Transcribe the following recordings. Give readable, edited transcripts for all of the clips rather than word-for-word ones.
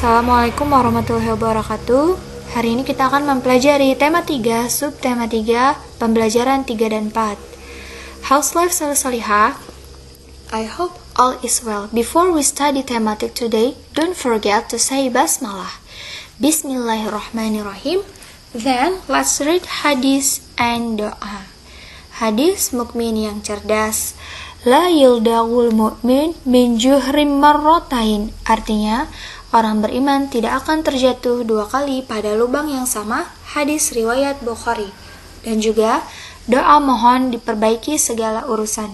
Assalamualaikum warahmatullahi wabarakatuh. Hari ini kita akan mempelajari tema 3, subtema 3, pembelajaran 3 dan 4. How's life salih-salihah? I hope all is well. Before we study thematic today, don't forget to say basmalah. Bismillahirrahmanirrahim. Then, let's read hadis and doa. Hadis mukmin yang cerdas. La yildagul mu'min min juhrim marrotain. Artinya, orang beriman tidak akan terjatuh 2 kali pada lubang yang sama. Hadis riwayat Bukhari. Dan juga doa mohon diperbaiki segala urusan.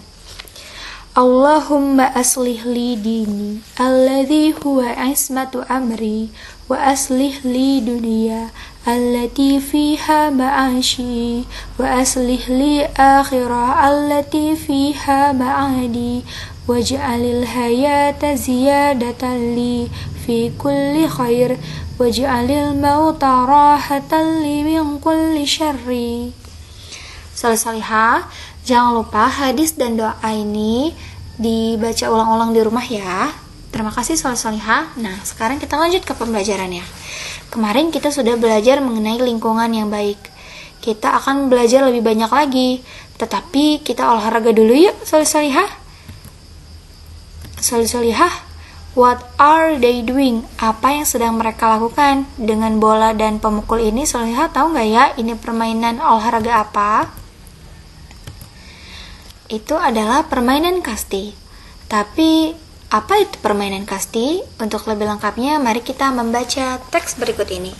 Allahumma aslih li dini alladhi huwa ismatu amri wa aslih li dunia allati fiha ma'ashi wa aslih li akhirah allati fiha ma'adi waj'alil hayata ziyadatan li fi kulli khair waj'alil mauta rahatan li min kulli syarri. Salih-salihah, jangan lupa hadis dan doa ini dibaca ulang-ulang di rumah ya. Terima kasih salih-salihah. Nah, sekarang kita lanjut ke pembelajarannya. Kemarin kita sudah belajar mengenai lingkungan yang baik. Kita akan belajar lebih banyak lagi. Tetapi kita olahraga dulu yuk salih-salihah. Salih-salihah, what are they doing? Apa yang sedang mereka lakukan dengan bola dan pemukul ini? Salih-salihah tahu nggak ya ini permainan olahraga apa? Itu adalah permainan kasti. Tapi apa itu permainan kasti? Untuk lebih lengkapnya mari kita membaca teks berikut ini.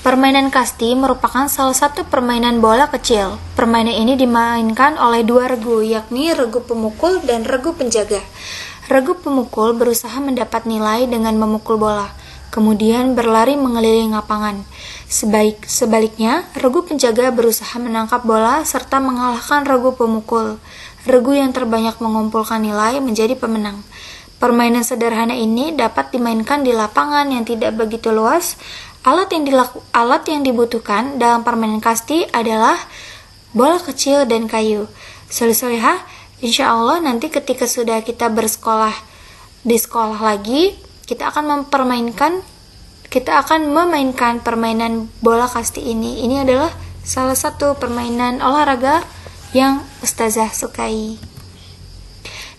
Permainan kasti merupakan salah satu permainan bola kecil. Permainan ini dimainkan oleh 2 regu, yakni regu pemukul dan regu penjaga. Regu pemukul berusaha mendapat nilai dengan memukul bola, kemudian berlari mengelilingi lapangan. Sebaliknya, regu penjaga berusaha menangkap bola serta mengalahkan regu pemukul. Regu yang terbanyak mengumpulkan nilai menjadi pemenang. Permainan sederhana ini dapat dimainkan di lapangan yang tidak begitu luas. Alat yang dibutuhkan dalam permainan kasti adalah bola kecil dan kayu. Salih-salihah, insya Allah nanti ketika sudah kita bersekolah di sekolah lagi, kita akan memainkan permainan bola kasti ini. Ini adalah salah satu permainan olahraga yang Ustazah sukai.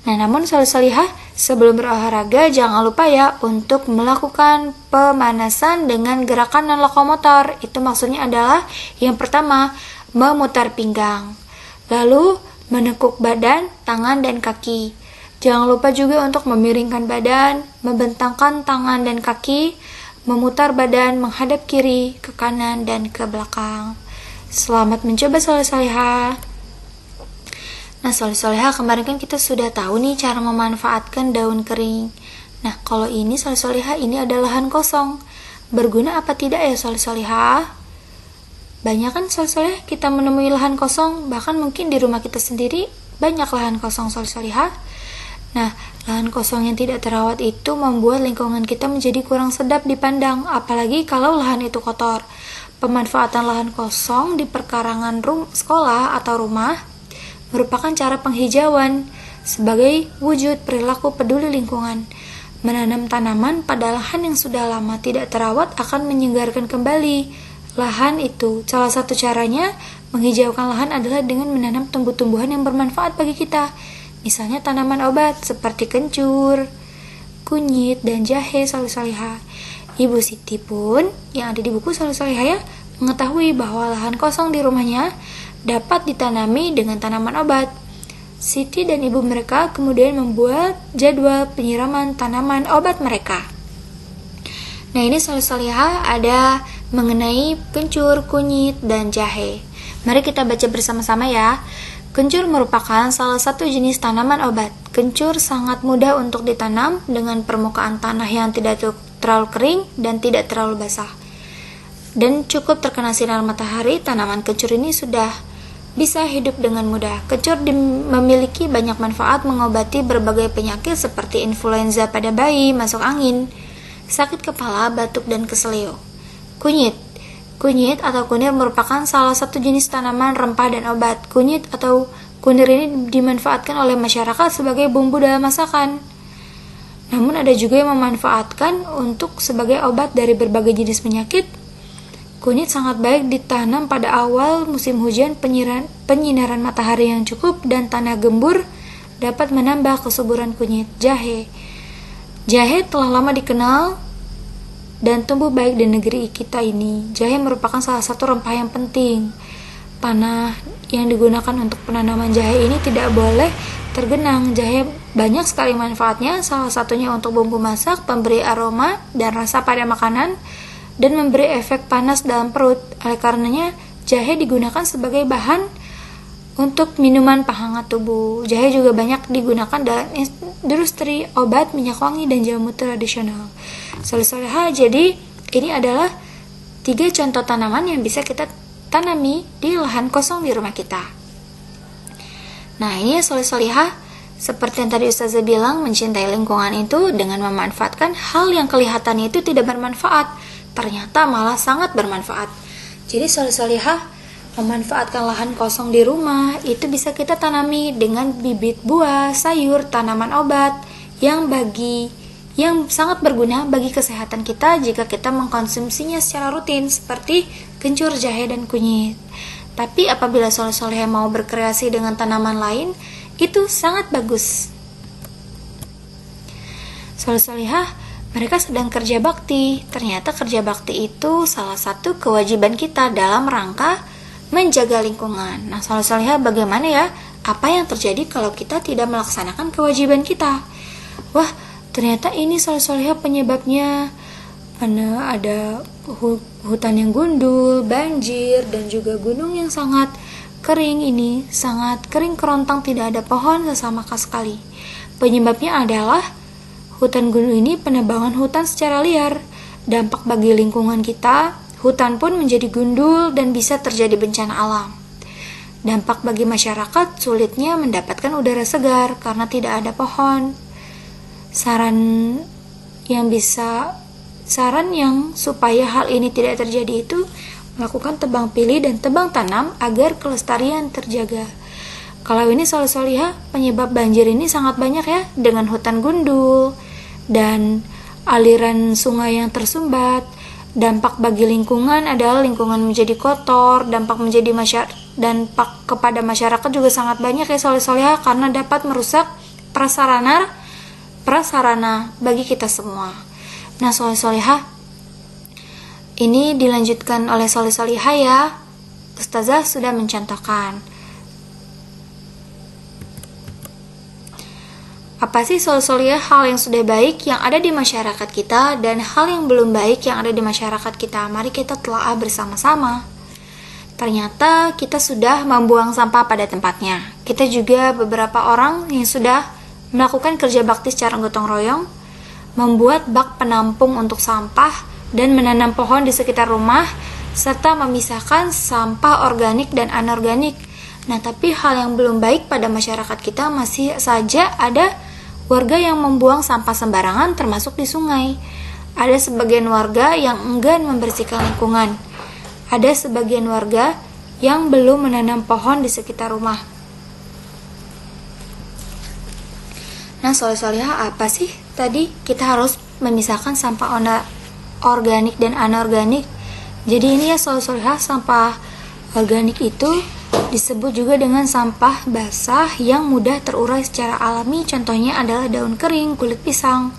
Nah, namun salih-salihah, sebelum berolahraga jangan lupa ya untuk melakukan pemanasan dengan gerakan non-lokomotor. Itu maksudnya adalah yang pertama, memutar pinggang. Lalu menekuk badan, tangan, dan kaki. Jangan lupa juga untuk memiringkan badan, membentangkan tangan dan kaki, memutar badan menghadap kiri, ke kanan, dan ke belakang. Selamat mencoba salih-salihah. Nah, salih-salihah, kemarin kan kita sudah tahu nih cara memanfaatkan daun kering. Nah, kalau ini salih-salihah, ini ada lahan kosong. Berguna apa tidak ya salih-salihah? Banyak kan salih-salihah kita menemui lahan kosong, bahkan mungkin di rumah kita sendiri banyak lahan kosong salih-salihah. Nah, lahan kosong yang tidak terawat itu membuat lingkungan kita menjadi kurang sedap dipandang, apalagi kalau lahan itu kotor. Pemanfaatan lahan kosong di perkarangan sekolah atau rumah merupakan cara penghijauan sebagai wujud perilaku peduli lingkungan. Menanam tanaman pada lahan yang sudah lama tidak terawat akan menyegarkan kembali lahan itu. Salah satu caranya menghijaukan lahan adalah dengan menanam tumbuh-tumbuhan yang bermanfaat bagi kita. Misalnya tanaman obat seperti kencur, kunyit, dan jahe salih-salihah. Ibu Siti pun yang ada di buku salih-salihah ya, mengetahui bahwa lahan kosong di rumahnya dapat ditanami dengan tanaman obat. Siti dan ibu mereka kemudian membuat jadwal penyiraman tanaman obat mereka. Nah, ini salih-salihah ada mengenai kencur, kunyit, dan jahe. Mari kita baca bersama-sama ya. Kencur merupakan salah satu jenis tanaman obat. Kencur sangat mudah untuk ditanam dengan permukaan tanah yang tidak terlalu kering dan tidak terlalu basah. Dan cukup terkena sinar matahari, tanaman kencur ini sudah bisa hidup dengan mudah. Kencur memiliki banyak manfaat mengobati berbagai penyakit seperti influenza pada bayi, masuk angin, sakit kepala, batuk, dan keseleo. Kunyit atau kunir merupakan salah satu jenis tanaman rempah dan obat. Kunyit atau kunir ini dimanfaatkan oleh masyarakat sebagai bumbu dalam masakan. Namun ada juga yang memanfaatkan untuk sebagai obat dari berbagai jenis penyakit. Kunyit sangat baik ditanam pada awal musim hujan, penyinaran matahari yang cukup dan tanah gembur dapat menambah kesuburan kunyit. Jahe telah lama dikenal dan tumbuh baik di negeri kita ini. Jahe merupakan salah satu rempah yang penting. Tanah yang digunakan untuk penanaman jahe ini tidak boleh tergenang. Jahe banyak sekali manfaatnya, salah satunya untuk bumbu masak, pemberi aroma dan rasa pada makanan, dan memberi efek panas dalam perut. Oleh karenanya, jahe digunakan sebagai bahan untuk minuman penghangat tubuh. Jahe juga banyak digunakan dalam industri obat, minyak wangi, dan jamu tradisional. Soleha, jadi ini adalah 3 contoh tanaman yang bisa kita tanami di lahan kosong di rumah kita. Nah, ini soleh-solehah, seperti yang tadi Ustazah bilang, mencintai lingkungan itu dengan memanfaatkan hal yang kelihatannya itu tidak bermanfaat, ternyata malah sangat bermanfaat. Jadi soleh-solehah, memanfaatkan lahan kosong di rumah itu bisa kita tanami dengan bibit buah, sayur, tanaman obat yang sangat berguna bagi kesehatan kita jika kita mengkonsumsinya secara rutin, seperti kencur, jahe, dan kunyit. Tapi apabila soleh-soleh mau berkreasi dengan tanaman lain, itu sangat bagus. Soleh-solehah, mereka sedang kerja bakti. Ternyata kerja bakti itu salah satu kewajiban kita dalam rangka menjaga lingkungan. Nah, soleh-solehah, bagaimana ya? Apa yang terjadi kalau kita tidak melaksanakan kewajiban kita? Wah, ternyata ini soleh-solehah penyebabnya. Karena ada hutan yang gundul, banjir, dan juga gunung yang sangat kering ini, sangat kering kerontang, tidak ada pohon sama sekali. Penyebabnya adalah hutan gundul ini penebangan hutan secara liar. Dampak bagi lingkungan kita, hutan pun menjadi gundul dan bisa terjadi bencana alam. Dampak bagi masyarakat, sulitnya mendapatkan udara segar karena tidak ada pohon. Saran yang supaya hal ini tidak terjadi itu melakukan tebang pilih dan tebang tanam agar kelestarian terjaga. Kalau ini soleh-solehah, penyebab banjir ini sangat banyak ya, dengan hutan gundul dan aliran sungai yang tersumbat. Dampak bagi lingkungan adalah lingkungan menjadi kotor, dampak kepada masyarakat juga sangat banyak ya soleh-solehah, karena dapat merusak prasarana bagi kita semua. Nah, soleh-solehah, ini dilanjutkan oleh soleh-solehah ya. Ustazah sudah mencontohkan. Apa sih soleh-solehah hal yang sudah baik yang ada di masyarakat kita dan hal yang belum baik yang ada di masyarakat kita? Mari kita telaah bersama-sama. Ternyata kita sudah membuang sampah pada tempatnya. Kita juga beberapa orang yang sudah melakukan kerja bakti secara gotong royong, membuat bak penampung untuk sampah dan menanam pohon di sekitar rumah, serta memisahkan sampah organik dan anorganik. Nah, tapi hal yang belum baik pada masyarakat kita masih saja ada warga yang membuang sampah sembarangan termasuk di sungai. Ada sebagian warga yang enggan membersihkan lingkungan. Ada sebagian warga yang belum menanam pohon di sekitar rumah. Nah, soleh-solehah, apa sih tadi? Kita harus memisahkan sampah organik dan anorganik. Jadi ini ya soleh-solehah, sampah organik itu disebut juga dengan sampah basah yang mudah terurai secara alami. Contohnya adalah daun kering, kulit pisang,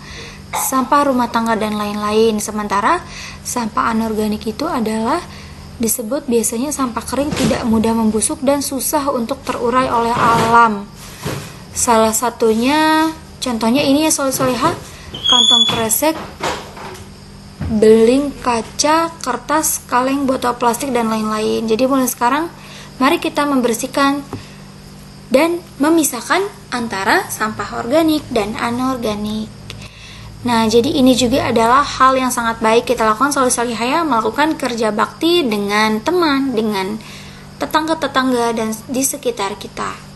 sampah rumah tangga, dan lain-lain. Sementara sampah anorganik itu adalah disebut biasanya sampah kering, tidak mudah membusuk dan susah untuk terurai oleh alam. Salah satunya, contohnya ini ya soleh-solehah, kantong kresek, beling kaca, kertas, kaleng, botol plastik, dan lain-lain. Jadi mulai sekarang, mari kita membersihkan dan memisahkan antara sampah organik dan anorganik. Nah, jadi ini juga adalah hal yang sangat baik kita lakukan soleh-solehah ya, melakukan kerja bakti dengan teman, dengan tetangga-tetangga dan di sekitar kita.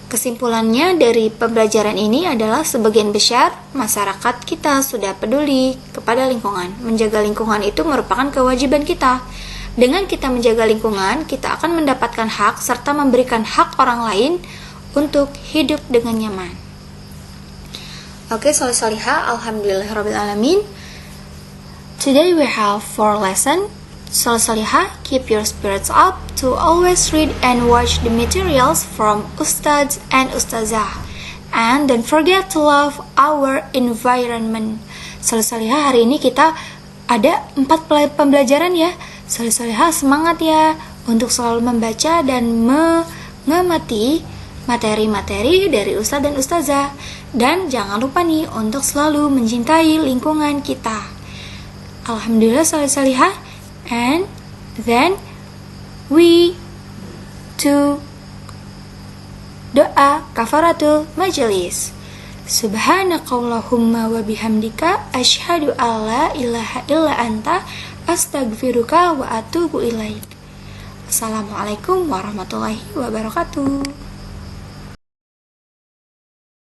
Kesimpulannya dari pembelajaran ini adalah sebagian besar masyarakat kita sudah peduli kepada lingkungan. Menjaga lingkungan itu merupakan kewajiban kita. Dengan kita menjaga lingkungan, kita akan mendapatkan hak serta memberikan hak orang lain untuk hidup dengan nyaman. Oke, soleh solihah, alhamdulillahirabbil alamin. Today we have 4 lesson. Soleh solihah, keep your spirits up to always read and watch the materials from ustadz and ustazah. And don't forget to love our environment. Soleh solihah, hari ini kita ada 4 pembelajaran ya. Soleh solihah, semangat ya untuk selalu membaca dan mengamati materi-materi dari ustadz dan ustazah. Dan jangan lupa nih untuk selalu mencintai lingkungan kita. Alhamdulillah soleh solihah. And then we to doa kafaratul majelis. Subhanakallahumma wa bihamdika asyhadu alla ilaha illa anta astaghfiruka wa atubu ilaik. Assalamualaikum warahmatullahi wabarakatuh.